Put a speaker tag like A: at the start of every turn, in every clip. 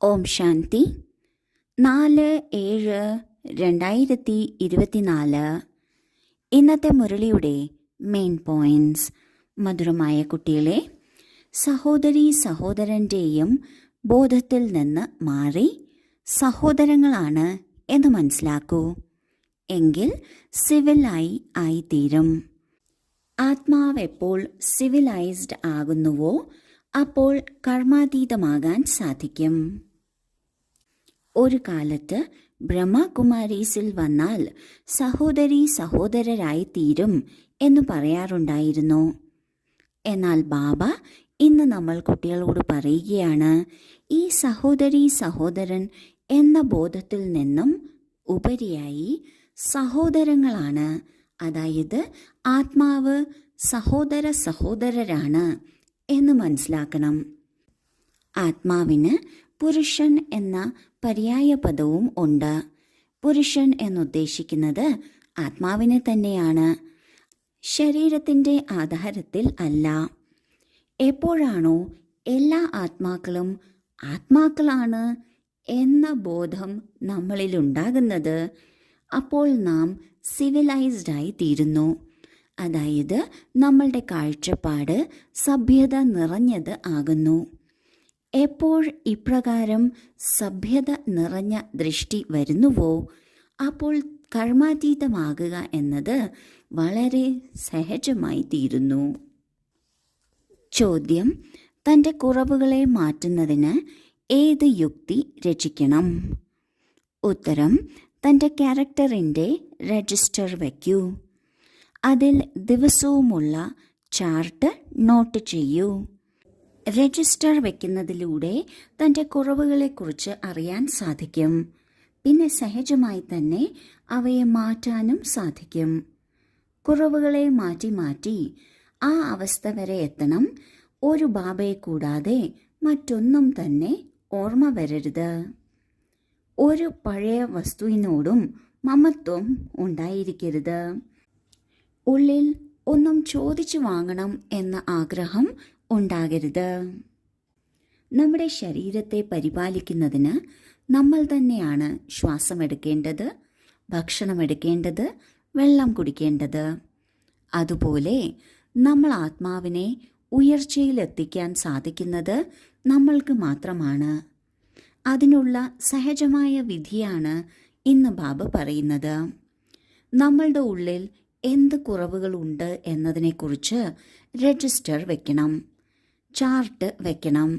A: ഓം ശാന്തി 4/7/2024. ഇന്നത്തെ മുരളിയുടെ main points. മധുരമായ കുട്ടികളെ, സഹോദരീ സഹോദരൻ്റെയും ബോധത്തിൽ നിന്ന് മാറി സഹോദരങ്ങളാണ് എന്ന് മനസ്സിലാക്കൂ. എങ്കിൽ സിവിലായി ആയിത്തീരും. ആത്മാവ് എപ്പോൾ സിവിലൈസ്ഡ് ആകുന്നുവോ അപ്പോൾ കർമാതീതമാകാൻ സാധിക്കും. ഒരു കാലത്ത് ബ്രഹ്മകുമാരീസിൽ വന്നാൽ സഹോദരീ സഹോദരരായി തീരും എന്ന് പറയാറുണ്ടായിരുന്നു. എന്നാൽ ബാബ ഇന്ന് നമ്മൾ കുട്ടികളോട് പറയുകയാണ്, ഈ സഹോദരീ സഹോദരൻ എന്ന ബോധത്തിൽ നിന്നും ഉപരിയായി സഹോദരങ്ങളാണ്. അതായത് ആത്മാവ് സഹോദര സഹോദരരാണ് എന്ന് മനസ്സിലാക്കണം. ആത്മാവിന് പുരുഷൻ എന്ന പര്യായ പദവും ഉണ്ട്. പുരുഷൻ എന്നുദ്ദേശിക്കുന്നത് ആത്മാവിനെ തന്നെയാണ്, ശരീരത്തിൻ്റെ ആധാരത്തിൽ അല്ല. എപ്പോഴാണോ എല്ലാ ആത്മാക്കളും ആത്മാക്കളാണ് എന്ന ബോധം നമ്മളിലുണ്ടാകുന്നത്, അപ്പോൾ നാം സിവിലൈസ്ഡായി തീരുന്നു. അതായത് നമ്മളുടെ കാഴ്ചപ്പാട് സഭ്യത നിറഞ്ഞത് ആകുന്നു. എപ്പോൾ ഇപ്രകാരം സഭ്യത നിറഞ്ഞ ദൃഷ്ടി വരുന്നുവോ അപ്പോൾ കർമാതീതമാകുക എന്നത് വളരെ സഹജമായി തീരുന്നു. ചോദ്യം: തൻ്റെ കുറവുകളെ മാറ്റുന്നതിന് ഏത് യുക്തി രചിക്കണം? ഉത്തരം: തൻ്റെ ക്യാരക്ടറിൻ്റെ രജിസ്റ്റർ വയ്ക്കൂ. അതിൽ ദിവസവുമുള്ള ചാർട്ട് നോട്ട് ചെയ്യൂ. രജിസ്റ്റർ വയ്ക്കുന്നതിലൂടെ തൻ്റെ കുറവുകളെക്കുറിച്ച് അറിയാൻ സാധിക്കും. പിന്നെ സഹജമായി തന്നെ അവയെ മാറ്റാനും സാധിക്കും. കുറവുകളെ മാറ്റി മാറ്റി ആ അവസ്ഥ വരെ എത്തണം. ഒരു ബാബയെ കൂടാതെ മറ്റൊന്നും തന്നെ ഓർമ്മ വരരുത്. ഒരു പഴയ വസ്തുവിനോടും മമത്വം ഉണ്ടായിരിക്കരുത്. ഉള്ളിൽ ഒന്നും ചോദിച്ചു വാങ്ങണം എന്ന ആഗ്രഹം ഉണ്ടാകരുത്. നമ്മുടെ ശരീരത്തെ പരിപാലിക്കുന്നതിന് നമ്മൾ തന്നെയാണ് ശ്വാസമെടുക്കേണ്ടത്, ഭക്ഷണമെടുക്കേണ്ടത്, വെള്ളം കുടിക്കേണ്ടത്. അതുപോലെ നമ്മൾ ആത്മാവിനെ ഉയർച്ചയിലെത്തിക്കാൻ സാധിക്കുന്നത് നമ്മൾക്ക് മാത്രമാണ്. അതിനുള്ള സഹജമായ വിധിയാണ് ഇന്ന് ബാബ പറയുന്നത്. നമ്മളുടെ ഉള്ളിൽ എന്ത് കുറവുകളുണ്ട് എന്നതിനെക്കുറിച്ച് രജിസ്റ്റർ വെക്കണം, ചാർട്ട് വെക്കണം.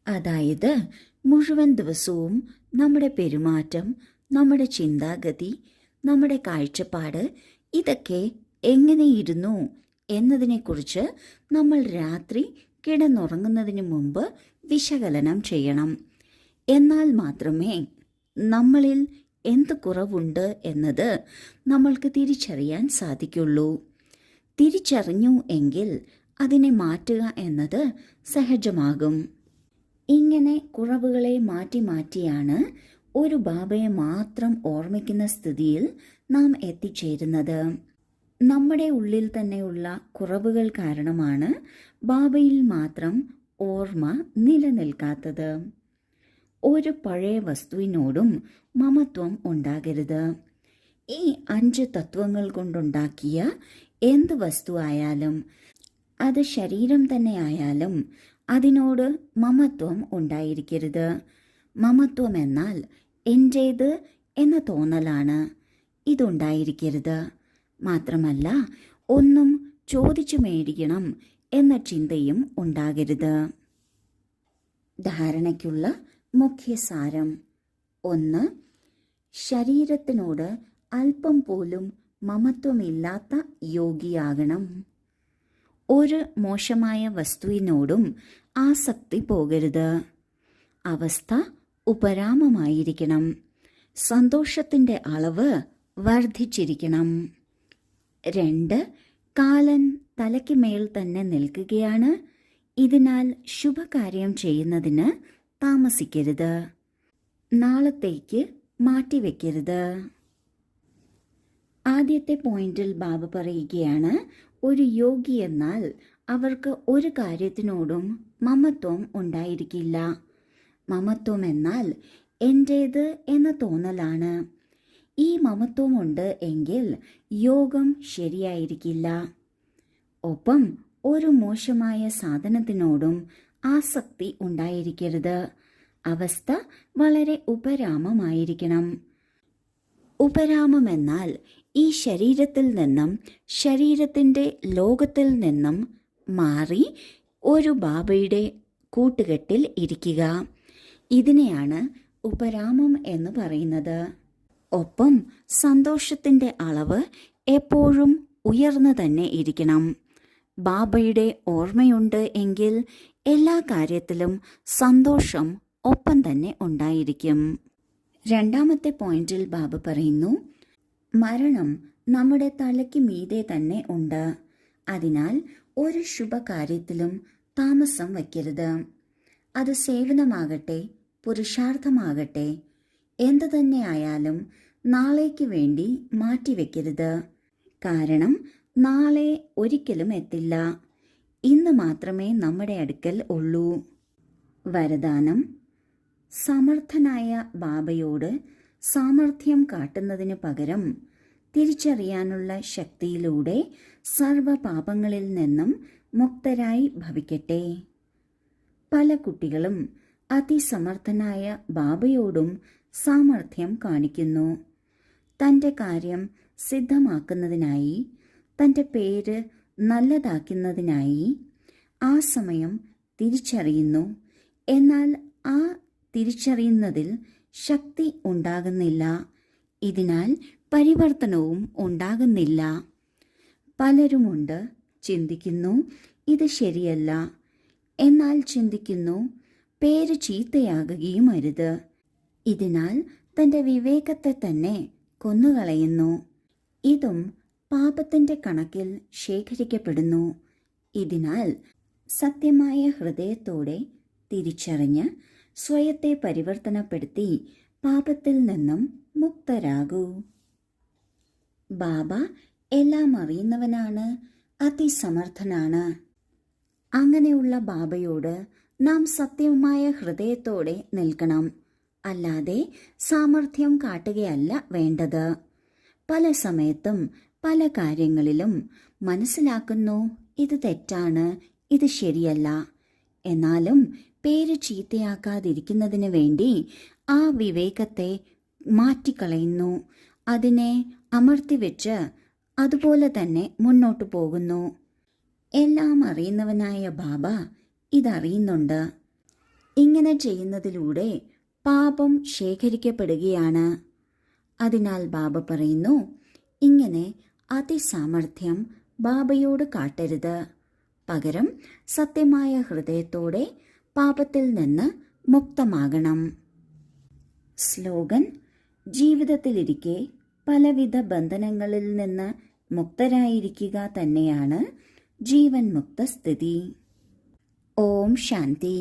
A: അതായത് മുഴുവൻ ദിവസവും നമ്മുടെ പെരുമാറ്റം, നമ്മുടെ ചിന്താഗതി, നമ്മുടെ കാഴ്ചപ്പാട് ഇതൊക്കെ എങ്ങനെയിരുന്നു എന്നതിനെക്കുറിച്ച് നമ്മൾ രാത്രി കിടന്നുറങ്ങുന്നതിന് മുമ്പ് വിശകലനം ചെയ്യണം. എന്നാൽ മാത്രമേ നമ്മളിൽ എന്ത് കുറവുണ്ട് എന്നത് നമ്മൾക്ക് തിരിച്ചറിയാൻ സാധിക്കുള്ളൂ. തിരിച്ചറിഞ്ഞു എങ്കിൽ അതിനെ മാറ്റുക എന്നത് സഹജമാകും. ഇങ്ങനെ കുറവുകളെ മാറ്റി മാറ്റിയാണ് ഒരു ബാബയെ മാത്രം ഓർമ്മിക്കുന്ന സ്ഥിതിയിൽ നാം എത്തിച്ചേരുന്നത്. നമ്മുടെ ഉള്ളിൽ തന്നെയുള്ള കുറവുകൾ കാരണമാണ് ബാബയിൽ മാത്രം ഓർമ്മ നിലനിൽക്കാത്തത്. ഒരു പഴയ വസ്തുവിനോടും മമത്വം ഉണ്ടാകരുത്. ഈ 5 തത്വങ്ങൾ കൊണ്ടുണ്ടാക്കിയ എന്ത് വസ്തുവായാലും, അത് ശരീരം തന്നെ ആയാലും, അതിനോട് മമത്വം ഉണ്ടായിരിക്കരുത്. മമത്വം എന്നാൽ എൻ്റേത് എന്ന തോന്നലാണ്. ഇതുണ്ടായിരിക്കരുത്. മാത്രമല്ല ഒന്നും ചോദിച്ചു മേടിക്കണം എന്ന ചിന്തയും ഉണ്ടാകരുത്. ധാരണയ്ക്കുള്ള മുഖ്യസാരം: 1. ശരീരത്തിനോട് അല്പം പോലും മമത്വമില്ലാത്ത യോഗിയാകണം. ഒരു മോശമായ വസ്തുവിനോടും ആസക്തി പോകരുത്. അവസ്ഥ ഉപരാമമായിരിക്കണം. സന്തോഷത്തിൻ്റെ അളവ് വർദ്ധിച്ചിരിക്കണം. 2. കാലൻ തലയ്ക്ക് മേൽ തന്നെ നിൽക്കുകയാണ്. ഇതിനാൽ ശുഭകാര്യം ചെയ്യുന്നതിന് താമസിക്കരുത്. നാളത്തേക്ക് മാറ്റിവെക്കരുത്. ആദ്യത്തെ പോയിന്റിൽ ബാബ പറയുകയാണ്, ഒരു യോഗി എന്നാൽ അവർക്ക് ഒരു കാര്യത്തിനോടും മമത്വം ഉണ്ടായിരിക്കില്ല. മമത്വം എന്നാൽ എൻ്റേത് എന്ന തോന്നലാണ്. ഈ മമത്വമുണ്ട് എങ്കിൽ യോഗം ശരിയായിരിക്കില്ല. ഒപ്പം ഒരു മോശമായ സാധനത്തിനോടും ആസക്തി ഉണ്ടായിരിക്കരുത്. അവസ്ഥ വളരെ ഉപരാമമായിരിക്കണം. ഉപരാമം എന്നാൽ ഈ ശരീരത്തിൽ നിന്നും ശരീരത്തിൻ്റെ ലോകത്തിൽ നിന്നും മാറി ഒരു ബാബയുടെ കൂട്ടുകെട്ടിൽ ഇരിക്കുക. ഇതിനെയാണ് ഉപരാമം എന്ന് പറയുന്നത്. ഒപ്പം സന്തോഷത്തിൻ്റെ അളവ് എപ്പോഴും ഉയർന്നു തന്നെ ഇരിക്കണം. ബാബയുടെ ഓർമ്മയുണ്ട് എങ്കിൽ എല്ലാ കാര്യത്തിലും സന്തോഷം ഒപ്പം തന്നെ ഉണ്ടായിരിക്കും. രണ്ടാമത്തെ പോയിന്റിൽ ബാബ പറയുന്നു, മരണം നമ്മുടെ തലയ്ക്ക് മീതെ തന്നെ ഉണ്ട്. അതിനാൽ ഒരു ശുഭകാര്യത്തിലും താമസം വയ്ക്കരുത്. അത് സേവനമാകട്ടെ പുരുഷാർത്ഥമാകട്ടെ എന്തു തന്നെ ആയാലും നാളേക്ക് വേണ്ടി മാറ്റിവെക്കരുത്. കാരണം നാളെ ഒരിക്കലും എത്തില്ല. ഇന്ന് മാത്രമേ നമ്മുടെ അടുക്കൽ ഉള്ളൂ. വരദാനം: സമർത്ഥനായ ബാബയോട് സാമർഥ്യം കാട്ടുന്നതിന് പകരം തിരിച്ചറിയാനുള്ള ശക്തിയിലൂടെ സർവപാപങ്ങളിൽ നിന്നും മുക്തരായി ഭവിക്കട്ടെ. പല കുട്ടികളും അതിസമർത്ഥനായ ബാബയോടും സാമർഥ്യം കാണിക്കുന്നു. തൻ്റെ കാര്യം സിദ്ധമാക്കുന്നതിനായി, തൻ്റെ പേര് നല്ലതാക്കുന്നതിനായി ആ സമയം തിരിച്ചറിയുന്നു. എന്നാൽ ആ തിരിച്ചറിയുന്നതിൽ ശക്തി ഉണ്ടാകുന്നില്ല. ഇതിനാൽ പരിവർത്തനവും ഉണ്ടാകുന്നില്ല. പലരുമുണ്ട് ചിന്തിക്കുന്നു ഇത് ശരിയല്ല, എന്നാൽ ചിന്തിക്കുന്നു പേര് ചീത്തയാകുകയും അരുത്. ഇതിനാൽ തൻ്റെ വിവേകത്തെ തന്നെ കൊന്നുകളയുന്നു. ഇതും പാപത്തിൻ്റെ കണക്കിൽ ശേഖരിക്കപ്പെടുന്നു. ഇതിനാൽ സത്യമായ ഹൃദയത്തോടെ തിരിച്ചറിഞ്ഞ് സ്വയത്തെ പരിവർത്തനപ്പെടുത്തി പാപത്തിൽ നിന്നും മുക്തരാകൂ. ബാബ എല്ലാം അറിയുന്നവനാണ്, അതിസമർത്ഥനാണ്. അങ്ങനെയുള്ള ബാബയോട് നാം സത്യമായ ഹൃദയത്തോടെ നിൽക്കണം. അല്ലാതെ സാമർഥ്യം കാട്ടുകയല്ല വേണ്ടത്. പല സമയത്തും പല കാര്യങ്ങളിലും മനസ്സിലാക്കുന്നു ഇത് തെറ്റാണ്, ഇത് ശരിയല്ല. എന്നാലും പേര് ചീത്തയാക്കാതിരിക്കുന്നതിന് വേണ്ടി ആ വിവേകത്തെ മാറ്റിക്കളയുന്നു. അതിനെ അമർത്തിവെച്ച് അതുപോലെ തന്നെ മുന്നോട്ടു പോകുന്നു. എല്ലാം അറിയുന്നവനായ ബാബ ഇതറിയുന്നുണ്ട്. ഇങ്ങനെ ചെയ്യുന്നതിലൂടെ പാപം ശേഖരിക്കപ്പെടുകയാണ്. അതിനാൽ ബാബ പറയുന്നു, ഇങ്ങനെ അതിസാമർഥ്യം ബാബയോട് കാട്ടരുത്. പകരം സത്യമായ ഹൃദയത്തോടെ പാപത്തിൽ നിന്ന് മുക്തമാകണം. സ്ലോഗൻ: ജീവിതത്തിലിരിക്കെ പലവിധ ബന്ധനങ്ങളിൽ നിന്ന് മുക്തരായിരിക്കുക തന്നെയാണ് ജീവൻ മുക്ത സ്ഥിതി. ഓം ശാന്തി.